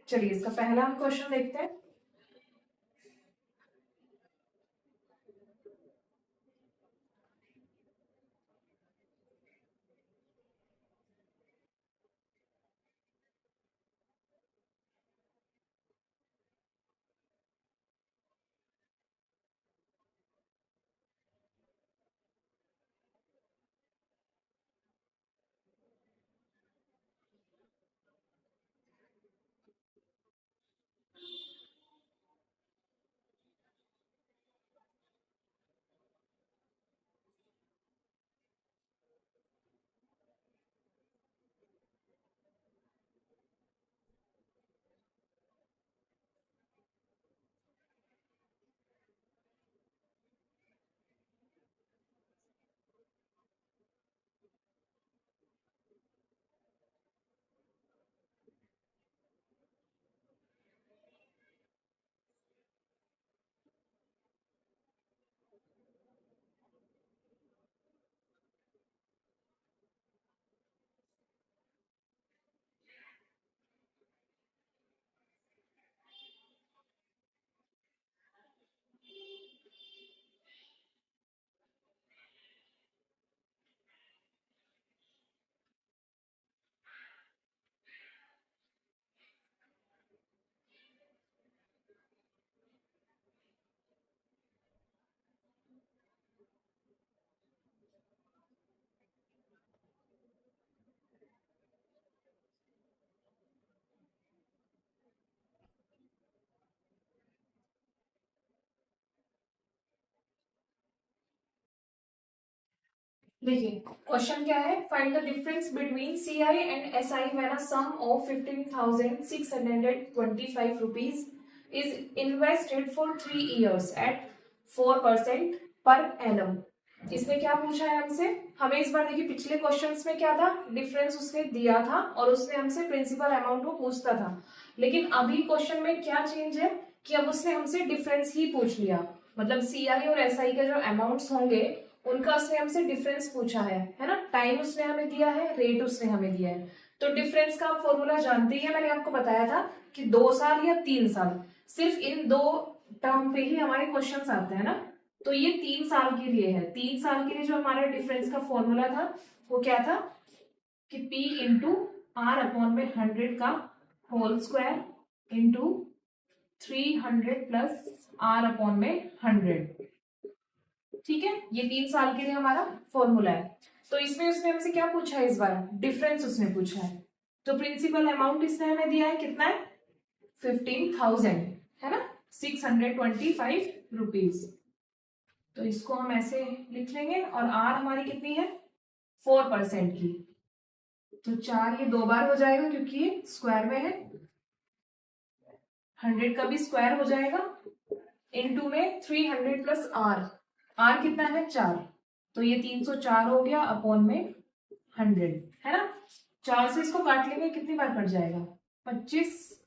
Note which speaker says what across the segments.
Speaker 1: चलिए इसका पहला हम क्वेश्चन देखते हैं। देखिए क्वेश्चन क्या है, find the difference between CI and SI when a sum of 15,625 rupees is invested for 3 years at 4% per annum. इसने क्या पूछा है हमसे, हमें इस बार देखिए पिछले क्वेश्चंस में क्या था, डिफरेंस उसने दिया था और उसने हमसे प्रिंसिपल अमाउंट को पूछता था, लेकिन अभी क्वेश्चन में क्या चेंज है कि अब उसने हमसे डिफरेंस ही पूछ लिया, मतलब सीआई और एसआई के जो अमाउंट्स होंगे उनका उसने हमसे डिफरेंस पूछा है ना। टाइम उसने हमें दिया है, रेट उसने हमें दिया है, तो डिफरेंस का आप फॉर्मूला जानते ही है, मैंने आपको बताया था कि 2 साल या 3 साल, सिर्फ इन दो टर्म पे ही हमारे क्वेश्चंस आते हैं ना। तो ये 3 साल के लिए है, 3 साल के लिए जो हमारा डिफरेंस का फॉर्मूला था वो क्या था कि P इंटू आर अपॉन में 100 का whole square into 300 plus r upon में 100। ठीक है, ये 3 साल के लिए हमारा फॉर्मूला है। तो इसमें उसने हमसे क्या पूछा है, इस बार डिफरेंस उसने पूछा है। तो प्रिंसिपल अमाउंट इसने हमें दिया है, कितना है 15,000, है ना, 625 रुपीज। तो इसको हम ऐसे लिख लेंगे और आर हमारी कितनी है 4% की, तो 4 ये 2 बार हो जाएगा क्योंकि ये स्क्वायर में है, 100 का भी स्क्वायर हो जाएगा, इनटू में 300 प्लस आर, आर कितना है 4, तो ये 304 हो गया अपॉन में 100, है ना। 4 से इसको काट लेंगे, कितनी बार कट जाएगा 25,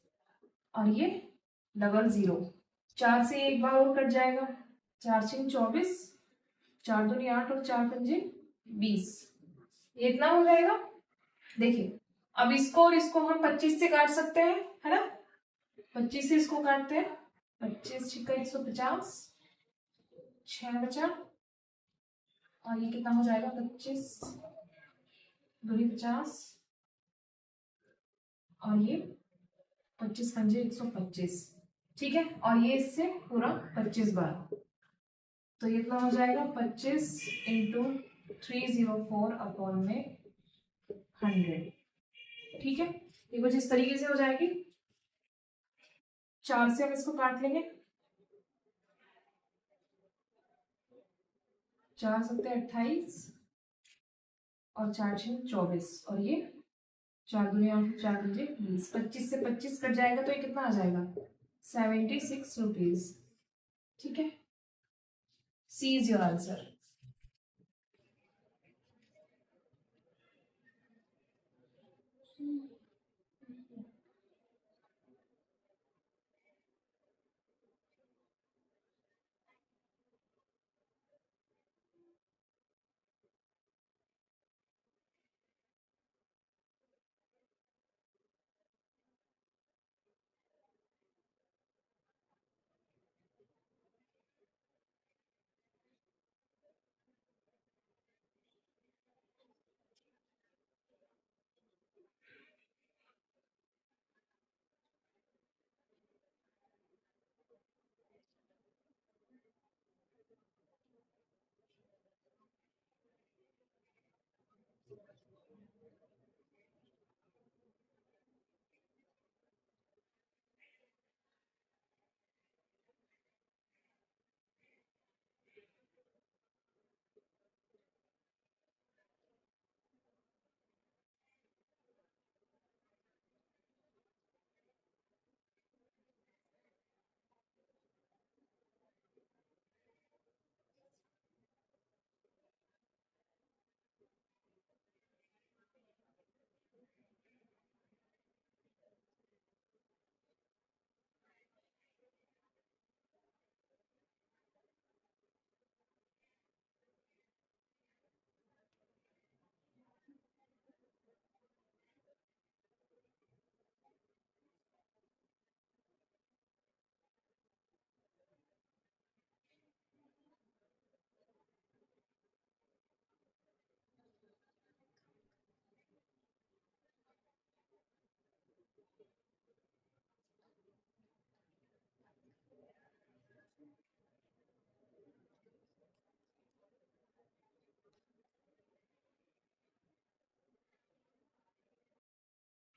Speaker 1: और ये डबल 0, 4 से एक बार और कट जाएगा, 4 6 24, 4 दूनी 8 और 4 पंजे 20, ये इतना हो जाएगा। देखिए अब इसको और इसको हम 25 से काट सकते हैं, है ना, 25 से इसको काटते हैं, 25 छिक्का 150, 6 बचा, और ये कितना हो जाएगा 25 दूनी 50, और ये 25 पंजे 125, ठीक है, और ये इससे पूरा 25 बार, तो ये कितना हो जाएगा 25 इंटू 304 अपॉन में 100, ठीक है। ये कुछ इस तरीके से हो जाएगी, 4 से हम इसको काट लेंगे, 4 सत्ते 28 और 4 6 24, और ये 4 दूनी 8 4 दूनी 20, 25 से 25 कट जाएगा, तो ये कितना आ जाएगा 76 रुपीज, ठीक है। सी इज योर आंसर।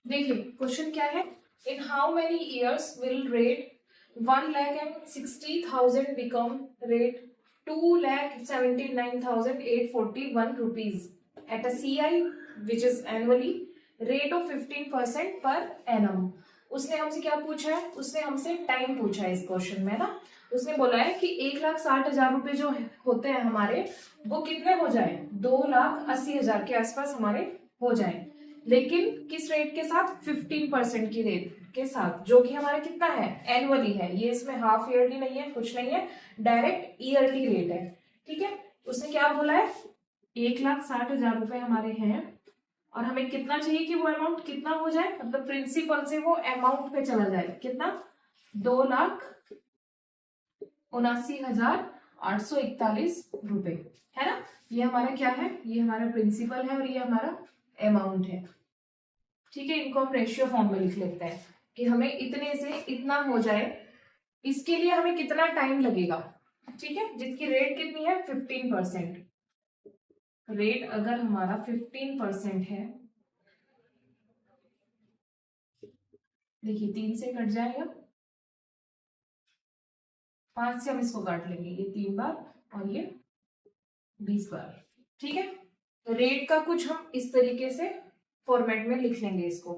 Speaker 1: देखिए क्वेश्चन क्या है, in how many years will rate 1,60,000 become rate 2,79,841 rupees at a CI which is annually rate of 15% per annum. उसने हमसे क्या पूछा है, उसने हमसे टाइम पूछा है इस क्वेश्चन में ना। उसने बोला है कि 1,60,000 रुपए जो होते हैं हमारे, वो कितने हो जाए, 2,80,000 के आसपास हमारे हो जाए, लेकिन किस रेट के साथ, 15% की रेट के साथ, जो कि हमारा कितना है, एनुअली है। ये इसमें हाफ ईयरली नहीं है, कुछ नहीं है, डायरेक्ट ईयरली रेट है। ठीक है, उसने क्या बोला है, 1,60,000 रुपए हमारे हैं और हमें कितना चाहिए कि वो अमाउंट कितना हो जाए, मतलब प्रिंसिपल से वो अमाउंट पे चला जाए, कितना, 2,79,841 रुपए, है ना। ये हमारा क्या है, ये हमारा प्रिंसिपल है और ये हमारा अमाउंट है। ठीक है, इनको हम रेशियो फॉर्म में लिख लेते हैं कि हमें इतने से इतना हो जाए, इसके लिए हमें कितना टाइम लगेगा। ठीक है, जिसकी रेट कितनी है, 15%। रेट अगर हमारा 15% है, देखिए 3 से कट जाएगा, 5 से हम इसको काट लेंगे, ये 3 बार और ये 20 बार। ठीक है, तो रेट का कुछ हम इस तरीके से फॉर्मेट में लिख लेंगे इसको।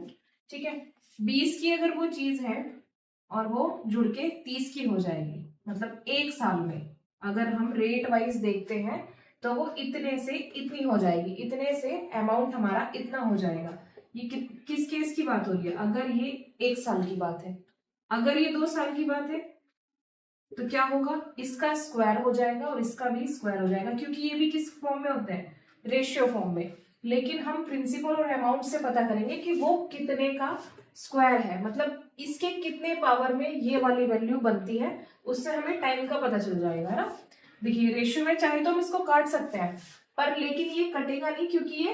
Speaker 1: ठीक है, 20 की अगर वो चीज है और वो जुड़ के 30 की हो जाएगी, मतलब एक साल में अगर हम रेट वाइज देखते हैं तो वो इतने से इतनी हो जाएगी, इतने से अमाउंट हमारा इतना हो जाएगा। ये किस केस की बात हो रही है, अगर ये एक साल की बात है। अगर ये 2 साल की बात है तो क्या होगा, इसका स्क्वायर हो जाएगा और इसका भी स्क्वायर हो जाएगा, क्योंकि ये भी किस फॉर्म में होते हैं, रेशियो फॉर्म में। लेकिन हम प्रिंसिपल और अमाउंट से पता करेंगे कि वो कितने का स्क्वायर है, मतलब इसके कितने पावर में ये वाली वैल्यू बनती है, उससे हमें टाइम का पता चल जाएगा, है ना। देखिए रेशियो में चाहे तो हम इसको काट सकते हैं, पर लेकिन ये कटेगा नहीं, क्योंकि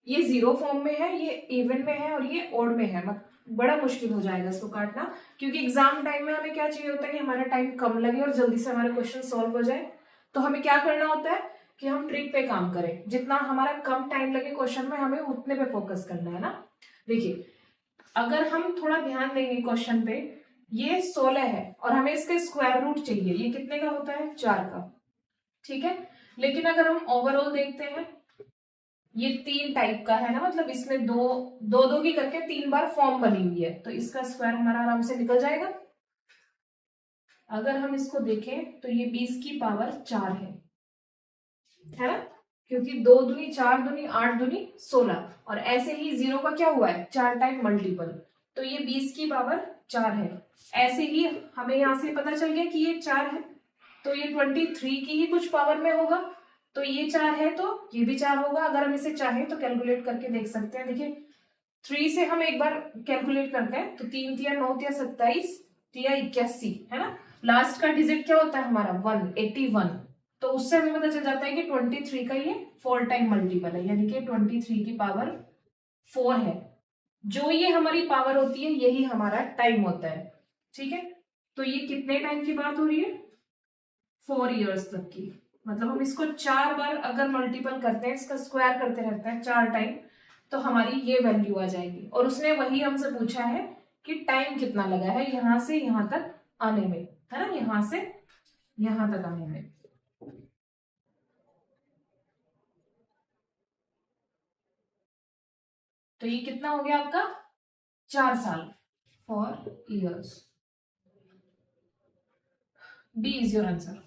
Speaker 1: ये जीरो फॉर्म में है, ये इवन में है और ये ओड में है, मतलब बड़ा मुश्किल हो जाएगा इसको काटना। क्योंकि एग्जाम टाइम में हमें क्या चाहिए होता है कि हमारा टाइम कम लगे और जल्दी से हमारे क्वेश्चन सॉल्व हो जाए। तो हमें क्या करना होता है कि हम ट्रिक पे काम करें, जितना हमारा कम टाइम लगे क्वेश्चन में, हमें उतने पे फोकस करना है ना। देखिए अगर हम थोड़ा ध्यान देंगे क्वेश्चन पे, ये 16 है और हमें इसका स्क्वायर रूट चाहिए, ये कितने का होता है, 4 का। ठीक है, लेकिन अगर हम ओवरऑल देखते हैं, ये 3 टाइप का है ना, मतलब इसमें दो दो दो की करके 3 बार फॉर्म बनी हुई है, तो इसका स्क्वायर हमारा आराम से निकल जाएगा। अगर हम इसको देखें तो ये 20 की पावर 4 है ना, क्योंकि 2 दूनी 4 दूनी 8 दूनी 16, और ऐसे ही जीरो का क्या हुआ है, 4 टाइम मल्टीपल, तो ये 20 की पावर 4 है। ऐसे ही हमें यहां से पता चल गया कि ये 4 है, तो ये 23 की ही कुछ पावर में होगा, तो ये 4 है तो ये भी 4 होगा। अगर हम इसे चाहें तो कैलकुलेट करके देख सकते हैं। देखिए 3 से हम एक बार कैलकुलेट करते हैं, तो 3 तिया 9 तिया 27 तिया 81, है ना। लास्ट का डिजिट क्या होता है हमारा, 181, तो उससे हमें पता चल जाता है कि 23 का ये 4 टाइम मल्टीपल है, यानी कि 23 की पावर 4 है। जो ये हमारी पावर होती है यही हमारा टाइम होता है। ठीक है, तो ये कितने टाइम की बात हो रही है, 4 इयर्स तक की, मतलब हम इसको 4 बार अगर मल्टीपल करते हैं, इसका स्क्वायर करते रहते हैं 4 टाइम, तो हमारी ये वैल्यू आ जाएगी। और उसने वही हमसे पूछा है कि टाइम कितना लगा है यहां से यहां तक आने में, है ना, यहां से यहां तक आने में। तो ये कितना हो गया आपका, 4 साल, 4 years. B is your answer.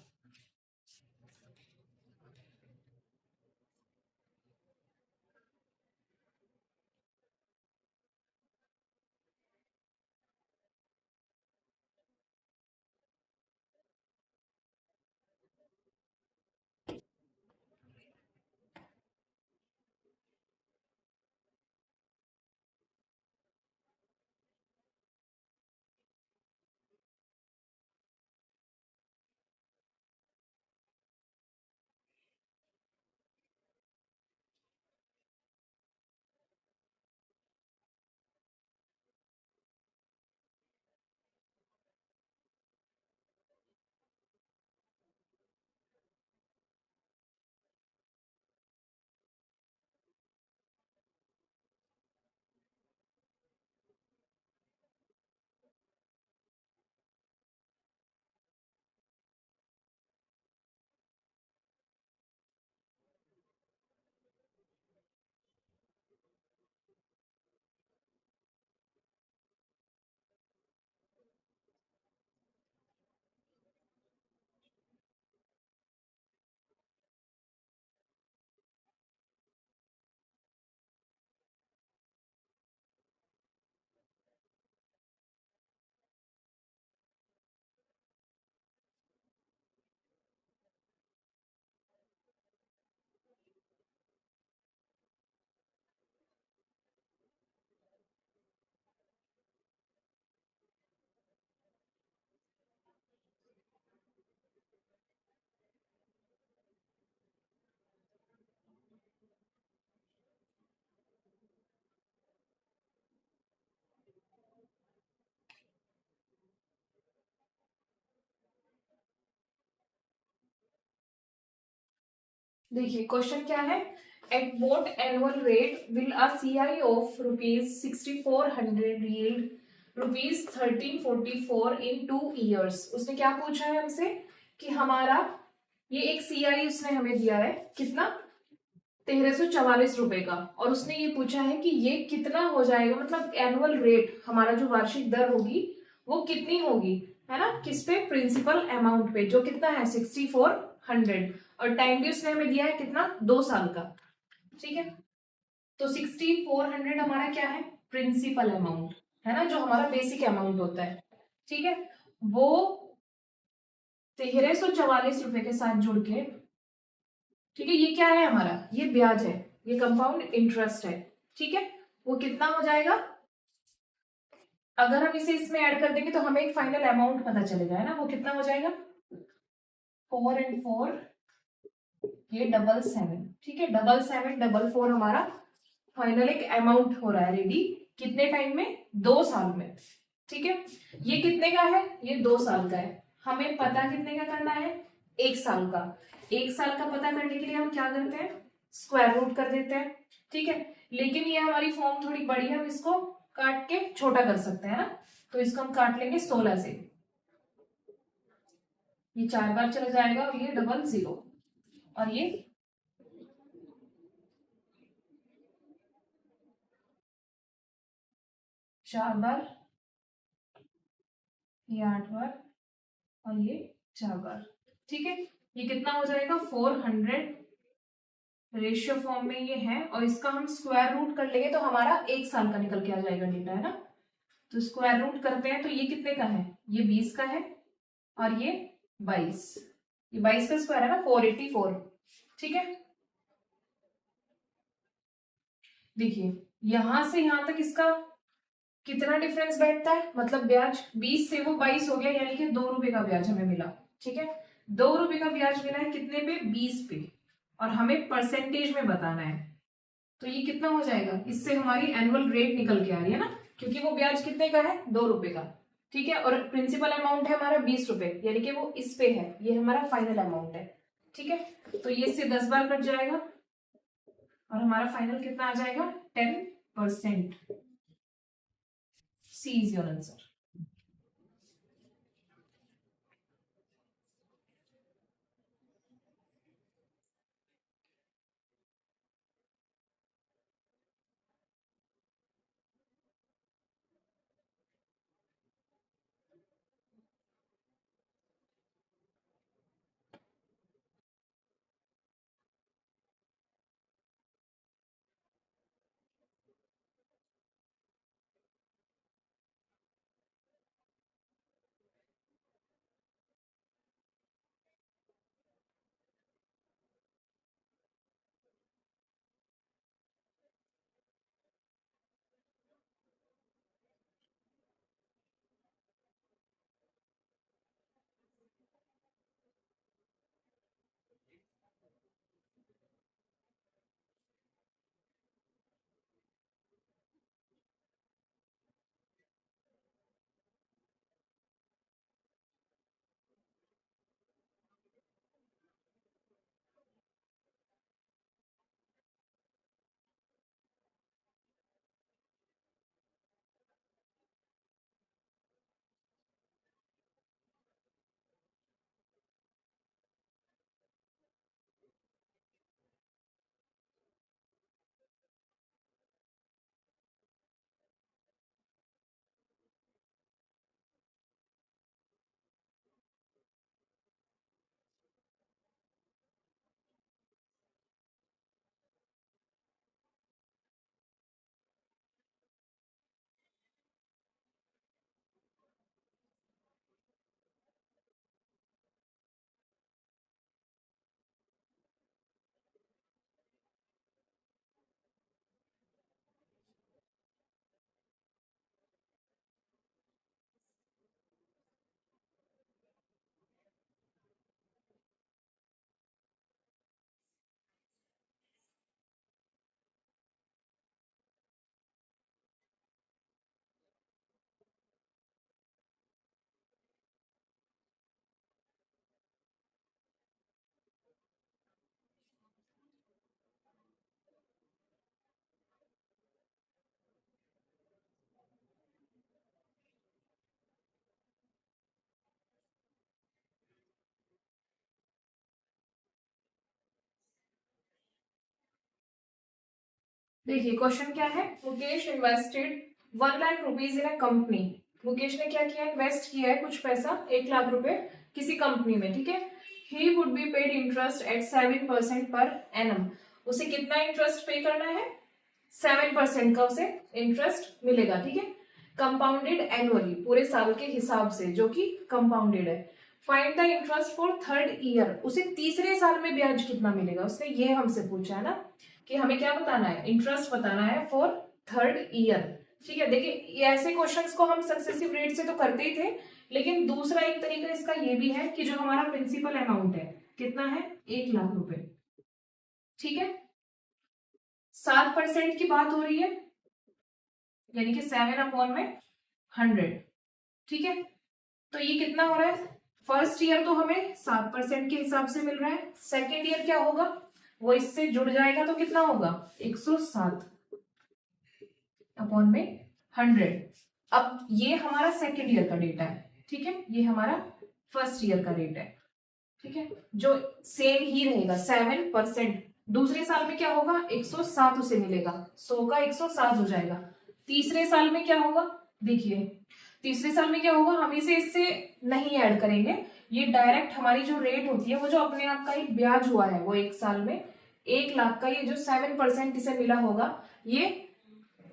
Speaker 1: देखिए क्वेश्चन क्या है, at what annual rate will a CI of ₹6400 yield ₹1344 in 2 years। उसने क्या पूछा है हमसे कि हमारा ये एक सीआई उसने हमें दिया है कितना, ₹1344 का, और उसने ये पूछा है कि ये कितना हो जाएगा, मतलब एनुअल रेट हमारा जो वार्षिक दर होगी वो कितनी होगी, है ना, किस पे, प्रिंसिपल अमाउंट पे, जो कितना है 6400, और टाइम भी उसने हमें दिया है कितना, 2 साल का। ठीक है, तो 6400 हमारा क्या है, प्रिंसिपल अमाउंट, है ना, जो हमारा बेसिक अमाउंट होता है। ठीक है, वो ₹1344 के साथ जुड़ के, ठीक है, ये क्या है हमारा, ये ब्याज है, ये कंपाउंड इंटरेस्ट है। ठीक है, वो कितना हो जाएगा, अगर हम इसे इसमें ऐड कर देंगे तो हमें एक फाइनल अमाउंट पता चलेगा, है ना, वो कितना हो जाएगा, 4 and 4, ये 777। ठीक है, 7744 हमारा फाइनल एक अमाउंट हो रहा है रेडी, कितने टाइम में, 2 साल में। ठीक है, ये कितने का है, ये 2 साल का है। हमें पता कितने का करना है, 1 साल का। 1 साल का पता करने के लिए हम क्या करते हैं, स्क्वायर रूट कर देते हैं। ठीक है, लेकिन ये हमारी फॉर्म थोड़ी बड़ी है, हम इसको काट के छोटा कर सकते हैं ना, तो इसको हम काट लेंगे 16 से, ये 4 बार चला जाएगा, और ये 00, और ये 4 बार, ये 8 बार, और ये 4 बार। ठीक है, ये कितना हो जाएगा, 400, रेशियो फॉर्म में ये है, और इसका हम स्क्वायर रूट कर लेंगे तो हमारा 1 साल का निकल के आ जाएगा डेटा, है ना। तो स्क्वायर रूट करते हैं तो ये कितने का है, ये 20 का है, और ये 22, ये 22 का स्क्वायर है ना, 484। ठीक है, देखिए यहां से यहां तक इसका कितना डिफरेंस बैठता है, मतलब ब्याज 20 से वो 22 हो गया, यानी कि ₹2 का ब्याज हमें मिला। ठीक है, ₹2 का ब्याज मिला है कितने पे, 20 पे, और हमें परसेंटेज में बताना है, तो ये कितना हो जाएगा, इससे हमारी एनुअल रेट निकल के आ रही है ना, क्योंकि वो ब्याज कितने का है, ₹2 का। ठीक है, और प्रिंसिपल अमाउंट है हमारा ₹20, यानी कि वो इस पे है, ये हमारा फाइनल अमाउंट है। ठीक है, तो ये इससे 10 बार कट जाएगा, और हमारा फाइनल कितना आ जाएगा, 10%। सी इज योर आंसर। देखिए क्वेश्चन क्या है, Mukesh invested 1 lakh rupees in a company. Mukesh ने क्या किया, इन्वेस्ट किया है कुछ पैसा, 1 लाख रुपए किसी कंपनी में, ठीक है। He would be paid interest eight 7% per annum. उसे कितना इंटरेस्ट पे करना है, 7% का उसे इंटरेस्ट मिलेगा, ठीक है। कंपाउंडेड एनुअली, पूरे साल के हिसाब से, जो कि कंपाउंडेड है। Find the interest for third year, उसे तीसरे साल में ब्याज कितना मिलेगा, उसने ये हमसे पूछा है ना, कि हमें क्या बताना है, इंटरेस्ट बताना है फॉर थर्ड ईयर, ठीक है। देखिए ये ऐसे क्वेश्चंस को हम सक्सेसिव रेट से तो करते ही थे, लेकिन दूसरा एक तरीका इसका ये भी है कि जो हमारा प्रिंसिपल अमाउंट है कितना है, 1 लाख रुपए, ठीक है। 7% की बात हो रही है, यानी कि 7/100, ठीक है। तो ये कितना हो रहा है, फर्स्ट ईयर तो हमें 7% के हिसाब से मिल रहा है, सेकेंड ईयर क्या होगा, वो इससे जुड़ जाएगा तो कितना होगा, 107/100। अब ये हमारा सेकेंड ईयर का डेटा है, ठीक है, ये हमारा फर्स्ट ईयर का रेट है, ठीक है, जो सेम ही रहेगा 7%। दूसरे साल में क्या होगा, 107 उसे मिलेगा, 100 का 107 हो जाएगा। तीसरे साल में क्या होगा, देखिए तीसरे साल में क्या होगा, हम इसे इससे नहीं ऐड करेंगे, ये डायरेक्ट हमारी जो रेट होती है, वो जो अपने आप का एक ब्याज हुआ है, वो एक साल में 1 लाख का, ये जो 7% इसे मिला होगा, ये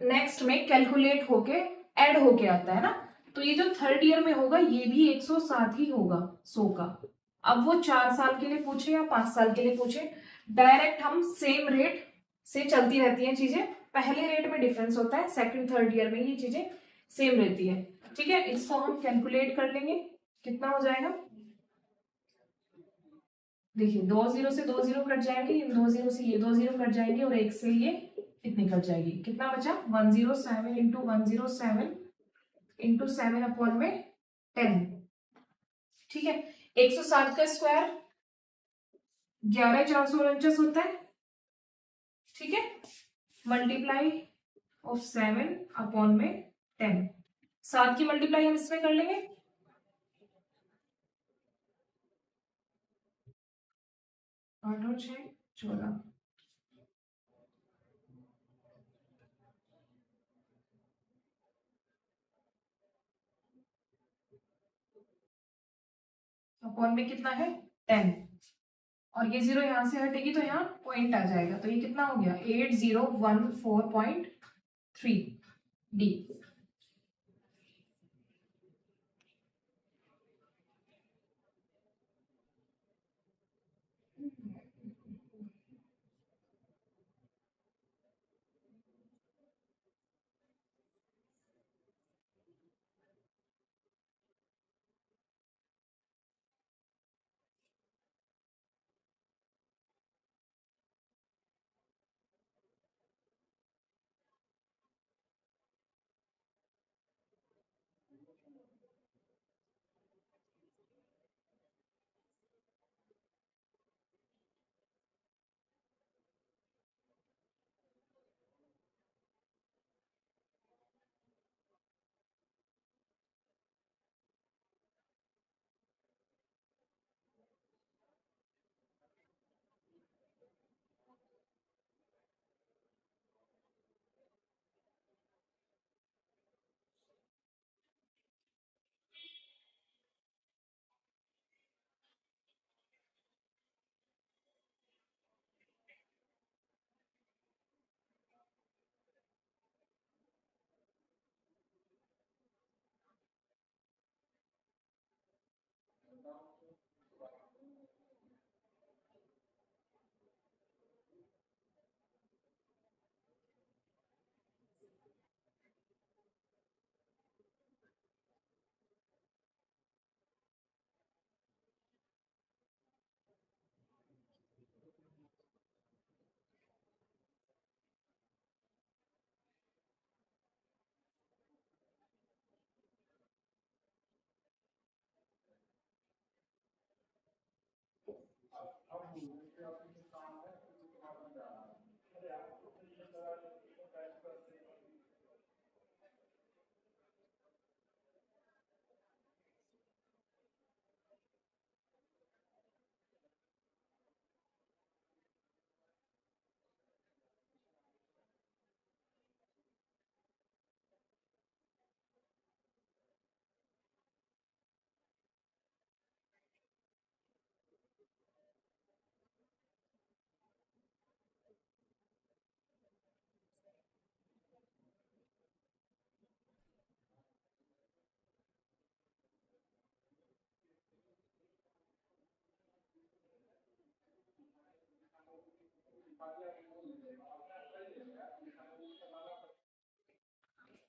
Speaker 1: नेक्स्ट में कैलकुलेट होके ऐड होके आता है ना। तो ये जो थर्ड ईयर में होगा, ये भी 107 ही होगा 100 का। अब वो 4 साल के लिए पूछे या 5 साल के लिए पूछे, डायरेक्ट हम सेम रेट से चलती रहती हैं चीजें, पहले रेट में डिफरेंस होता है, सेकंड थर्ड ईयर में ये चीजें सेम रहती है, ठीक है। इसको हम कैलकुलेट कर लेंगे, कितना हो जाएगा, देखिए 2 जीरो से 2 जीरो कट जाएंगे, इन 2 जीरो से ये 2 जीरो कट जाएंगे, और एक से ये इतनी कट जाएगी, कितना बचा, 107 इंटू 107 इंटू 7/10, ठीक है। 107 का स्क्वायर 11,449 होता है, ठीक है, मल्टीप्लाई ऑफ 7/10, 7 की मल्टीप्लाई हम इसमें कर लेंगे, 8 और 6 14, अपॉन में कितना है 10, और ये जीरो यहां से हटेगी तो यहाँ पॉइंट आ जाएगा, तो ये कितना हो गया 8014.3 डी।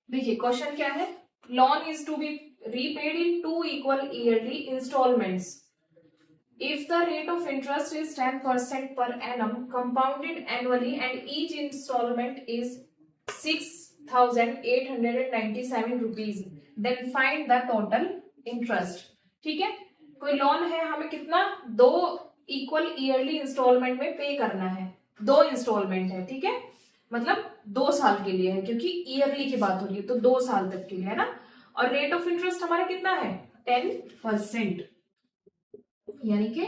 Speaker 1: देखिए क्वेश्चन क्या है, loan is to be repaid in 2 equal yearly instalments if the rate of interest is 10% per annum compounded annually and each installment is 6,897 rupees then find the total interest। ठीक है, कोई loan है, हमें कितना, 2 equal yearly instalment में पे करना है, 2 इंस्टॉलमेंट है, ठीक है, मतलब 2 साल के लिए है क्योंकि ईयरली की बात हो रही है तो 2 साल तक के लिए है ना। और रेट ऑफ इंटरेस्ट हमारा कितना है 10%, यानी कि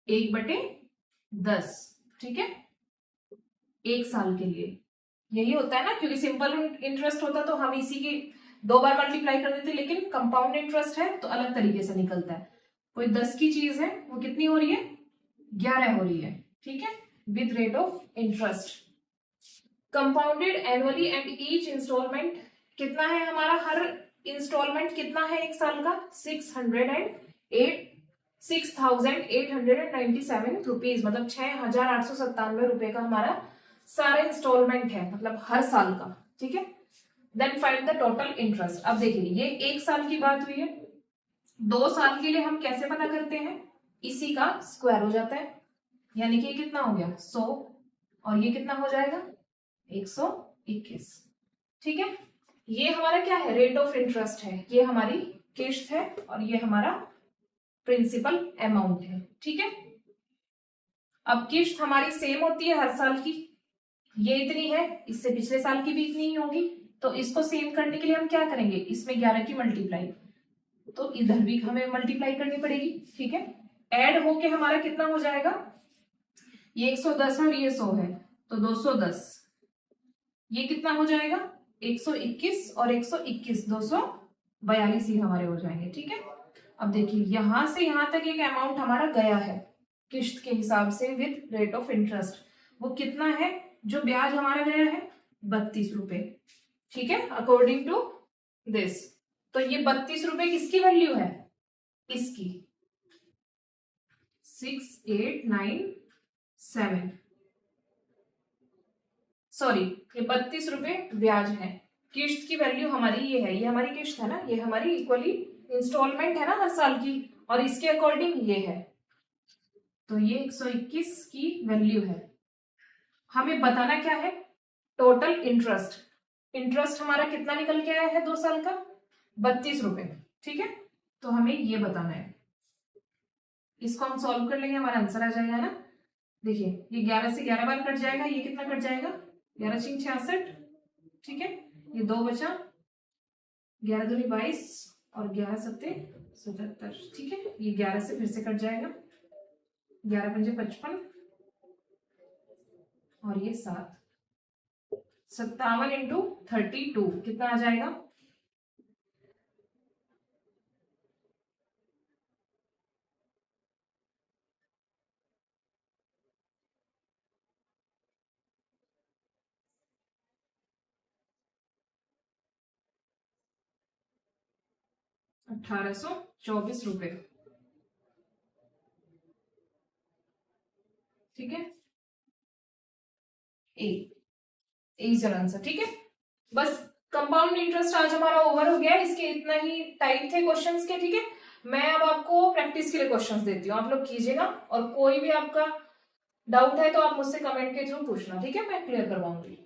Speaker 1: 1/10, ठीक है, 1 साल के लिए। यही होता है ना, क्योंकि सिंपल इंटरेस्ट होता तो हम इसी की 2 बार मल्टीप्लाई कर देते, लेकिन कंपाउंड इंटरेस्ट है तो अलग तरीके से निकलता है। कोई 10 की चीज है वो कितनी हो रही है 11 हो रही है, ठीक है, with rate of interest compounded annually and each instalment कितना है हमारा, हर इंस्टॉलमेंट कितना है 1 साल का 6,897 रुपीज, मतलब 6,897 रुपए का हमारा सारा इंस्टॉलमेंट है, मतलब हर साल का, ठीक है। Then find the total interest. अब देखिए ये 1 साल की बात हुई है, 2 साल के लिए हम कैसे पता करते हैं, इसी का स्क्वायर हो जाता है, यानी कि ये कितना हो गया 100 और ये कितना हो जाएगा 121, ठीक है। ये हमारा क्या है रेट ऑफ इंटरेस्ट है, ये हमारी किस्त है और ये हमारा प्रिंसिपल अमाउंट है, ठीक है। अब किस्त हमारी सेम होती है हर साल की, ये इतनी है, इससे पिछले साल की भी इतनी ही होगी, तो इसको सेम करने के लिए हम क्या करेंगे, इसमें 11 की मल्टीप्लाई, तो इधर भी हमें मल्टीप्लाई करनी पड़ेगी, ठीक है। ऐड होके हमारा कितना हो जाएगा, ये 110 और ये 100 है तो 210, ये कितना हो जाएगा 121 और 121 242 ही हमारे हो जाएंगे, ठीक है। अब देखिए यहां से यहां तक एक अमाउंट हमारा गया है किस्त के हिसाब से विद रेट ऑफ इंटरेस्ट, वो कितना है, जो ब्याज हमारा गया है 32 रुपए, ठीक है, अकॉर्डिंग टू दिस। तो ये 32 रुपए किसकी वैल्यू है, इसकी 6897, सॉरी ये 32 रुपए ब्याज है, किस्त की वैल्यू हमारी ये है, ये हमारी किस्त है ना, ये हमारी इक्वली इंस्टॉलमेंट है ना हर साल की, और इसके अकॉर्डिंग ये है, तो ये 121 की वैल्यू है। हमें बताना क्या है, टोटल इंटरेस्ट, इंटरेस्ट हमारा कितना निकल के आया है 2 साल का 32 रुपए, ठीक है, तो हमें ये बताना है। इसको हम सॉल्व कर लेंगे, हमारा आंसर आ जाएगा ना। देखिए ये 11 से 11 बार कट जाएगा, ये कितना कट जाएगा 11 6 66, ठीक है, ये 2 बचा, 11 दूनी 22 और 11 सत्ते 77, ठीक है, ये 11 से फिर से कट जाएगा, 11 पंजे 55 और ये 7, 57 इंटू 32 कितना आ जाएगा, ₹1824, ठीक है, इज आंसर, ठीक है। बस कंपाउंड इंटरेस्ट आज हमारा ओवर हो गया, इसके इतना ही टाइप थे क्वेश्चंस के, ठीक है। मैं अब आपको प्रैक्टिस के लिए क्वेश्चंस देती हूँ, आप लोग कीजिएगा, और कोई भी आपका डाउट है तो आप मुझसे कमेंट के थ्रू पूछना, ठीक है, मैं क्लियर करवाऊंगी।